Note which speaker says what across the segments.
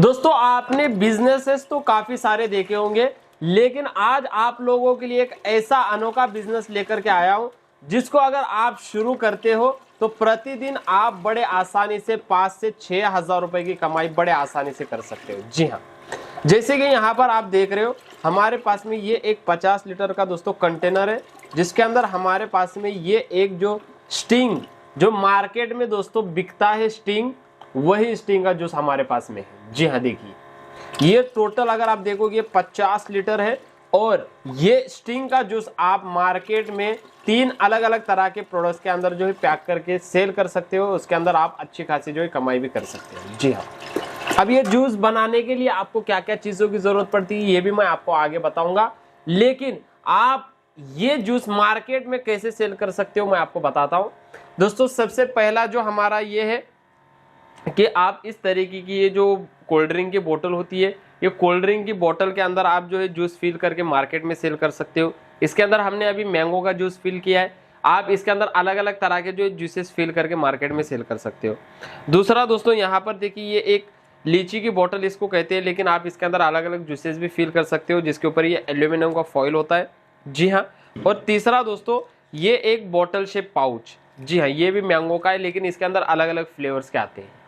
Speaker 1: दोस्तों आपने बिजनेसेस तो काफी सारे देखे होंगे, लेकिन आज आप लोगों के लिए एक ऐसा अनोखा बिजनेस लेकर के आया हूं जिसको अगर आप शुरू करते हो तो प्रतिदिन आप बड़े आसानी से 5 से 6 हजार रुपए की कमाई बड़े आसानी से कर सकते हो। जी हाँ, जैसे कि यहाँ पर आप देख रहे हो हमारे पास में ये एक 50 लीटर का दोस्तों कंटेनर है, जिसके अंदर हमारे पास में ये एक जो स्टिंग जो मार्केट में दोस्तों बिकता है स्टिंग, वही स्टिंग का जूस हमारे पास में है। जी हाँ, देखिए ये टोटल अगर आप देखोगे 50 लीटर है और ये स्टिंग का जूस आप मार्केट में 3 अलग अलग तरह के प्रोडक्ट्स के अंदर जो है पैक करके सेल कर सकते हो। उसके अंदर आप अच्छी खासी जो है कमाई भी कर सकते हो। जी हाँ, अब ये जूस बनाने के लिए आपको क्या क्या चीजों की जरूरत पड़ती है ये भी मैं आपको आगे बताऊंगा, लेकिन आप ये जूस मार्केट में कैसे सेल कर सकते हो मैं आपको बताता हूं। दोस्तों सबसे पहला जो हमारा ये है कि आप इस तरीके की ये जो कोल्ड ड्रिंक की बोतल होती है, ये कोल्ड ड्रिंक की बोतल के अंदर आप जो है जूस फिल करके मार्केट में सेल कर सकते हो। इसके अंदर हमने अभी मैंगो का जूस फिल किया है, आप इसके अंदर अलग अलग तरह के जो जूसेस फिल करके मार्केट में सेल कर सकते हो। दूसरा दोस्तों यहाँ पर देखिए ये एक लीची की बोतल इसको कहते हैं, लेकिन आप इसके अंदर अलग अलग जूसेस भी फिल कर सकते हो जिसके ऊपर ये एल्यूमिनियम का फॉइल होता है। जी हाँ, और तीसरा दोस्तों ये एक बोतल शेप पाउच, जी हाँ ये भी मैंगो का है, लेकिन इसके अंदर अलग अलग फ्लेवर्स के आते हैं।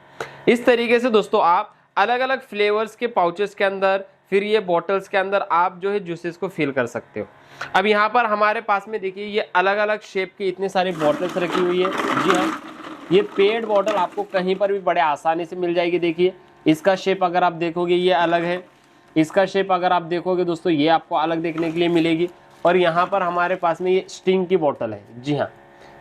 Speaker 1: इस तरीके से दोस्तों आप अलग अलग फ्लेवर्स के पाउचेस के अंदर फिर ये बॉटल्स के अंदर आप जो है जूसेस को फिल कर सकते हो। अब यहाँ पर हमारे पास में देखिए ये अलग अलग शेप की इतनी सारी बॉटल्स रखी हुई है। जी हाँ, ये पेड बॉटल आपको कहीं पर भी बड़े आसानी से मिल जाएगी। देखिए इसका शेप अगर आप देखोगे ये अलग है, इसका शेप अगर आप देखोगे दोस्तों ये आपको अलग देखने के लिए मिलेगी। और यहाँ पर हमारे पास में ये स्टिंग की बोतल है। जी हाँ,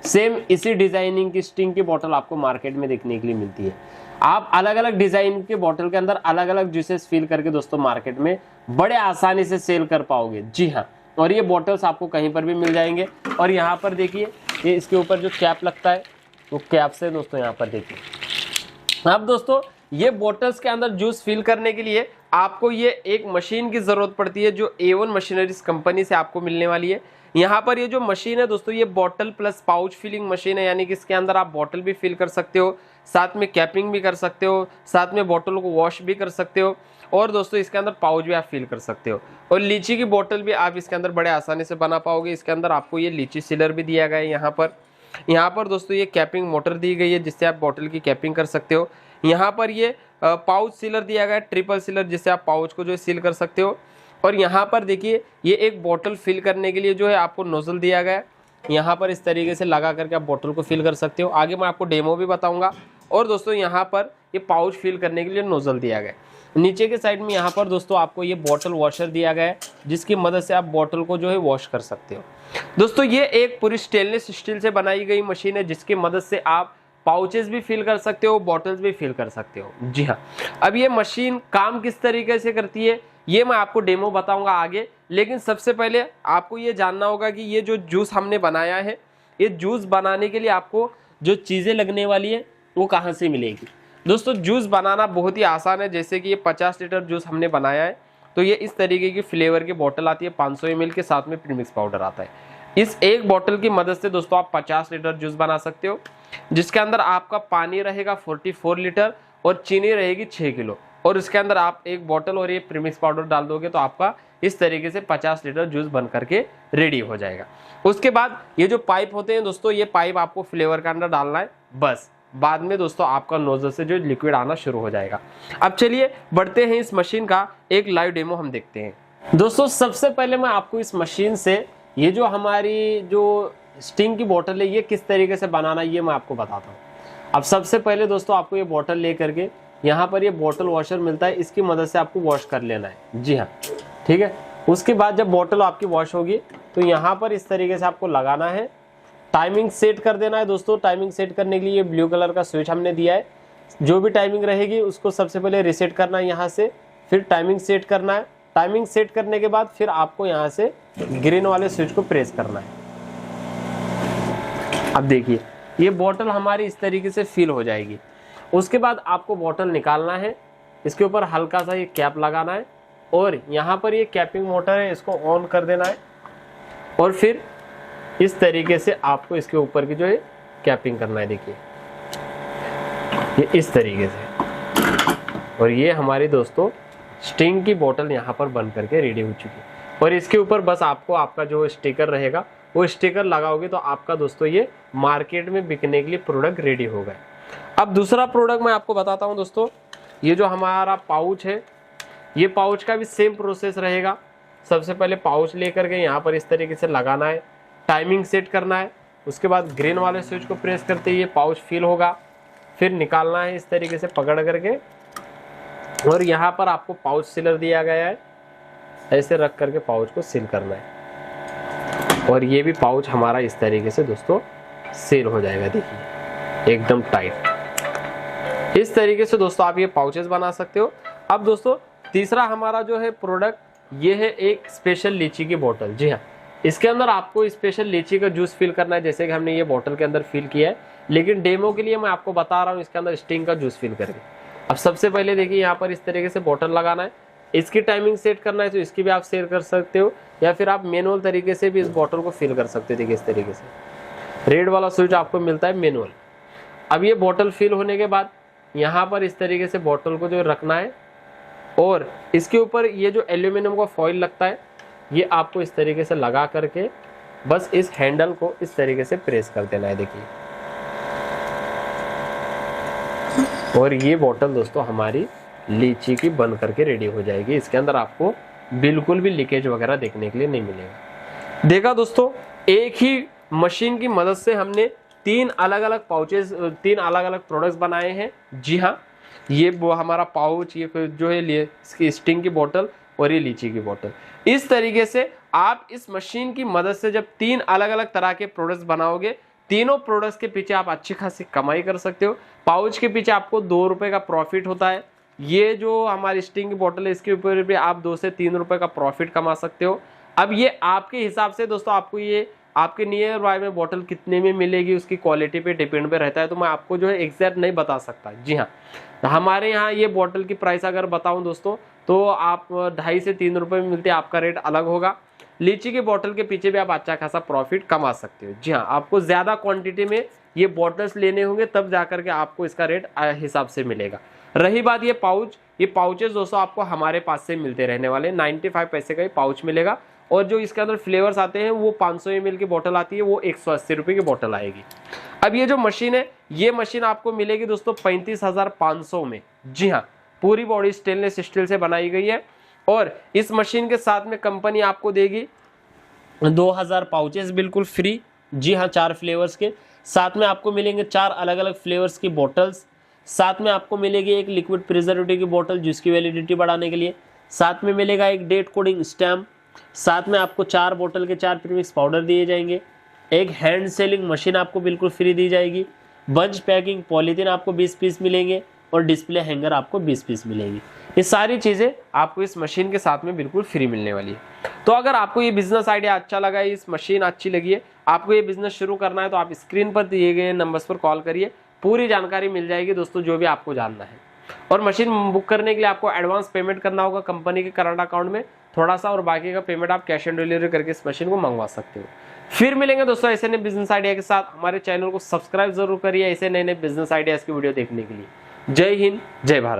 Speaker 1: सेम इसी डिजाइनिंग की स्टिंग की बोतल आपको मार्केट में देखने के लिए मिलती है। आप अलग अलग डिजाइन के बोतल के अंदर अलग अलग जूसेस फिल करके दोस्तों मार्केट में बड़े आसानी से सेल कर पाओगे। जी हाँ, और ये बॉटल्स आपको कहीं पर भी मिल जाएंगे। और यहाँ पर देखिए ये इसके ऊपर जो कैप लगता है वो कैप से दोस्तों यहाँ पर देखिए। अब दोस्तों ये बॉटल्स के अंदर जूस फिल करने के लिए आपको ये एक मशीन की जरूरत पड़ती है जो A1 मशीनरीज कंपनी से आपको मिलने वाली है। यहाँ पर ये जो मशीन है दोस्तों ये bottle plus pouch filling machine है, यानी कि इसके अंदर आप बॉटल भी फिल कर सकते हो, साथ में कैपिंग भी कर सकते हो, साथ में बॉटल को वॉश भी कर सकते हो, और दोस्तों इसके अंदर पाउच भी आप फिल कर सकते हो। और लीची की बोतल भी आप इसके अंदर बड़े आसानी से बना पाओगे। इसके अंदर आपको ये लीची सीलर भी दिया गया है। यहाँ पर दोस्तों ये कैपिंग मोटर दी गई है जिससे आप बॉटल की कैपिंग कर सकते हो। यहाँ पर ये पाउच सीलर दिया गया है, ट्रिपल सीलर, जिससे आप पाउच को जो है सील कर सकते हो। और यहाँ पर देखिए ये एक बोतल फिल करने के लिए जो है आपको नोजल दिया गया है, यहाँ पर इस तरीके से लगा करके आप बोतल को फिल कर सकते हो। आगे मैं आपको डेमो भी बताऊंगा। और दोस्तों यहाँ पर ये पाउच फिल करने के लिए नोजल दिया गया है। नीचे के साइड में यहाँ पर दोस्तों आपको ये बोतल वॉशर दिया गया है जिसकी मदद से आप बोतल को जो है वॉश कर सकते हो। दोस्तों ये एक पूरी स्टेनलेस स्टील से बनाई गई मशीन है जिसकी मदद से आप पाउचेस भी फिल कर सकते हो, बॉटल्स भी फिल कर सकते हो। जी हाँ, अब ये मशीन काम किस तरीके से करती है ये मैं आपको डेमो बताऊंगा आगे, लेकिन सबसे पहले आपको ये जानना होगा कि ये जो जूस हमने बनाया है, ये जूस बनाने के लिए आपको जो चीज़ें लगने वाली है वो कहाँ से मिलेगी। दोस्तों जूस बनाना बहुत ही आसान है। जैसे कि ये 50 लीटर जूस हमने बनाया है तो ये इस तरीके की फ्लेवर की बोतल आती है, 500 ml के साथ में प्रीमिक्स पाउडर आता है। इस एक बोतल की मदद से दोस्तों आप 50 लीटर जूस बना सकते हो, जिसके अंदर आपका पानी रहेगा 44 लीटर और चीनी रहेगी 6 किलो। और इसके अंदर आप एक बोतल और ये प्रीमिक्स पाउडर डाल दोगे तो आपका इस तरीके से 50 लीटर जूस बन करके रेडी हो जाएगा। उसके बाद ये जो पाइप होते हैं दोस्तों, ये पाइप आपको फ्लेवर के अंदर डालना है, बस बाद में दोस्तों आपका नोजल से जो लिक्विड आना शुरू हो जाएगा। अब चलिए बढ़ते हैं इस मशीन का एक लाइव डेमो हम देखते हैं। दोस्तों सबसे पहले मैं आपको इस मशीन से ये जो हमारी जो स्टिंग की बोतल है ये किस तरीके से बनाना ये मैं आपको बताता हूँ। अब सबसे पहले दोस्तों आपको ये बोतल ले करके यहाँ पर ये बोतल वॉशर मिलता है, इसकी मदद से आपको वॉश कर लेना है। जी हाँ, ठीक है। उसके बाद जब बोतल आपकी वॉश होगी तो यहाँ पर इस तरीके से आपको लगाना है, टाइमिंग सेट कर देना है। दोस्तों टाइमिंग सेट करने के लिए ये ब्लू कलर का स्विच हमने दिया है, जो भी टाइमिंग रहेगी उसको सबसे पहले रीसेट करना है यहाँ से, फिर टाइमिंग सेट करना है। टाइमिंग सेट करने के बाद फिर आपको यहाँ से ग्रीन वाले स्विच को प्रेस करना है। अब देखिए ये बोतल हमारी इस तरीके से फिल हो जाएगी। उसके बाद आपको बोतल निकालना है, इसके ऊपर हल्का सा ये कैप लगाना है और यहाँ पर ये कैपिंग मोटर है, इसको ऑन कर देना है और फिर इस तरीके से आपको इसके ऊपर की जो है कैपिंग करना है। देखिए ये इस तरीके से और ये हमारी दोस्तों स्टिंग की बोतल यहाँ पर बन करके रेडी हो चुकी है। और इसके ऊपर बस आपको आपका जो स्टिकर रहेगा वो स्टिकर लगाओगे तो आपका दोस्तों ये मार्केट में बिकने के लिए प्रोडक्ट रेडी हो गए। अब दूसरा प्रोडक्ट मैं आपको बताता हूँ दोस्तों, ये जो हमारा पाउच है, ये पाउच का भी सेम प्रोसेस रहेगा। सबसे पहले पाउच लेकर के यहाँ पर इस तरीके से लगाना है, टाइमिंग सेट करना है, उसके बाद ग्रीन वाले स्विच को प्रेस करते ही ये पाउच फिल होगा, फिर निकालना है इस तरीके से पकड़ करके। और यहाँ पर आपको पाउच सीलर दिया गया है, ऐसे रख करके पाउच को सील करना है और ये भी पाउच हमारा इस तरीके से दोस्तों सील हो जाएगा। देखिए एकदम टाइट। इस तरीके से दोस्तों आप ये पाउचेस बना सकते हो। अब दोस्तों तीसरा हमारा जो है प्रोडक्ट, ये है एक स्पेशल लीची की बोतल। जी हाँ, इसके अंदर आपको स्पेशल लीची का जूस फिल करना है, जैसे कि हमने ये बोतल के अंदर फिल किया है, लेकिन डेमो के लिए मैं आपको बता रहा हूँ इसके अंदर स्टिंग का जूस फिल करके। अब सबसे पहले देखिए यहाँ पर इस तरीके से बोतल लगाना है, इसकी टाइमिंग सेट करना है, तो इसकी भी आप सेट कर सकते हो या फिर आप मैनुअल तरीके से भी इस बोतल को फिल कर सकते हो। देखिए इस तरीके से रेड वाला स्विच आपको मिलता है मैनुअल। अब ये बोतल फिल होने के बाद यहाँ पर इस तरीके से बोतल को जो रखना है और इसके ऊपर ये जो एल्यूमिनियम का फॉइल लगता है ये आपको इस तरीके से लगा करके बस इस हैंडल को इस तरीके से प्रेस कर देना है। देखिए, और ये बोतल दोस्तों हमारी लीची की बन करके रेडी हो जाएगी। इसके अंदर आपको बिल्कुल भी लीकेज वगैरह देखने के लिए नहीं मिलेगा। देखा दोस्तों, एक ही मशीन की मदद से हमने तीन अलग अलग पाउचेस, तीन अलग अलग प्रोडक्ट्स बनाए हैं। जी हाँ, ये वो हमारा पाउच, ये जो है इसकी स्टिंग की बोतल और ये लीची की बोतल। इस तरीके से आप इस मशीन की मदद से जब तीन अलग अलग तरह के प्रोडक्ट्स बनाओगे, तीनों प्रोडक्ट्स के पीछे आप अच्छी खासी कमाई कर सकते हो। पाउच के पीछे आपको 2 रुपए का प्रॉफिट होता है। ये जो हमारी स्टिंग की बोतल है इसके ऊपर भी आप 2 से 3 रुपए का प्रॉफिट कमा सकते हो। अब ये आपके हिसाब से दोस्तों, आपको ये आपके नियर बाय में बोतल कितने में मिलेगी उसकी क्वालिटी पे डिपेंड पे रहता है, तो मैं आपको जो है एग्जैक्ट नहीं बता सकता। जी हाँ, हमारे यहाँ ये बोतल की प्राइस अगर बताऊं दोस्तों तो आप 2.5 से 3 रुपए में मिलती है, आपका रेट अलग होगा। लीची की बोतल के पीछे भी आप अच्छा खासा प्रॉफिट कमा सकते हो। जी हाँ, आपको ज्यादा क्वांटिटी में ये बॉटल्स लेने होंगे तब जाकर के आपको इसका रेट हिसाब से मिलेगा। रही बात ये पाउच, ये पाउचेस दोस्तों आपको हमारे पास से मिलते रहने वाले, 95 पैसे का ही पाउच मिलेगा। और जो इसके अंदर फ्लेवर्स आते हैं वो 500 ml की बोतल आती है, वो 180 रुपये की बोतल आएगी। अब ये जो मशीन है, ये मशीन आपको मिलेगी दोस्तों 35,500 में। जी हाँ, पूरी बॉडी स्टेनलेस स्टील से बनाई गई है और इस मशीन के साथ में कंपनी आपको देगी 2000 पाउचेस बिल्कुल फ्री। जी हाँ, 4 फ्लेवर्स के साथ में आपको मिलेंगे 4 अलग अलग फ्लेवर्स की बोटल्स। साथ में आपको मिलेगी एक लिक्विड प्रिजर्वेटिव की बोतल जिसकी वैलिडिटी बढ़ाने के लिए। साथ में मिलेगा एक डेट कोडिंग स्टैम्प। साथ में आपको 4 बोतल के 4 प्रीमिक्स पाउडर दिए जाएंगे। एक हैंड सेलिंग मशीन आपको बिल्कुल फ्री दी जाएगी। बंच पैकिंग पॉलीथीन आपको 20 पीस मिलेंगे और डिस्प्ले हैंगर आपको 20 पीस मिलेंगी। ये सारी चीज़ें आपको इस मशीन के साथ में बिल्कुल फ्री मिलने वाली है। तो अगर आपको ये बिजनेस आइडिया अच्छा लगा है, इस मशीन अच्छी लगी है, आपको ये बिजनेस शुरू करना है, तो आप स्क्रीन पर दिए गए नंबर्स पर कॉल करिए, पूरी जानकारी मिल जाएगी दोस्तों जो भी आपको जानना है। और मशीन बुक करने के लिए आपको एडवांस पेमेंट करना होगा कंपनी के करंट अकाउंट में थोड़ा सा, और बाकी का पेमेंट आप कैश ऑन डिलीवरी करके इस मशीन को मंगवा सकते हो। फिर मिलेंगे दोस्तों ऐसे नए बिजनेस आइडिया के साथ। हमारे चैनल को सब्सक्राइब जरूर करिए ऐसे नए नए बिजनेस आइडियाज की वीडियो देखने के लिए। जय हिंद, जय भारत।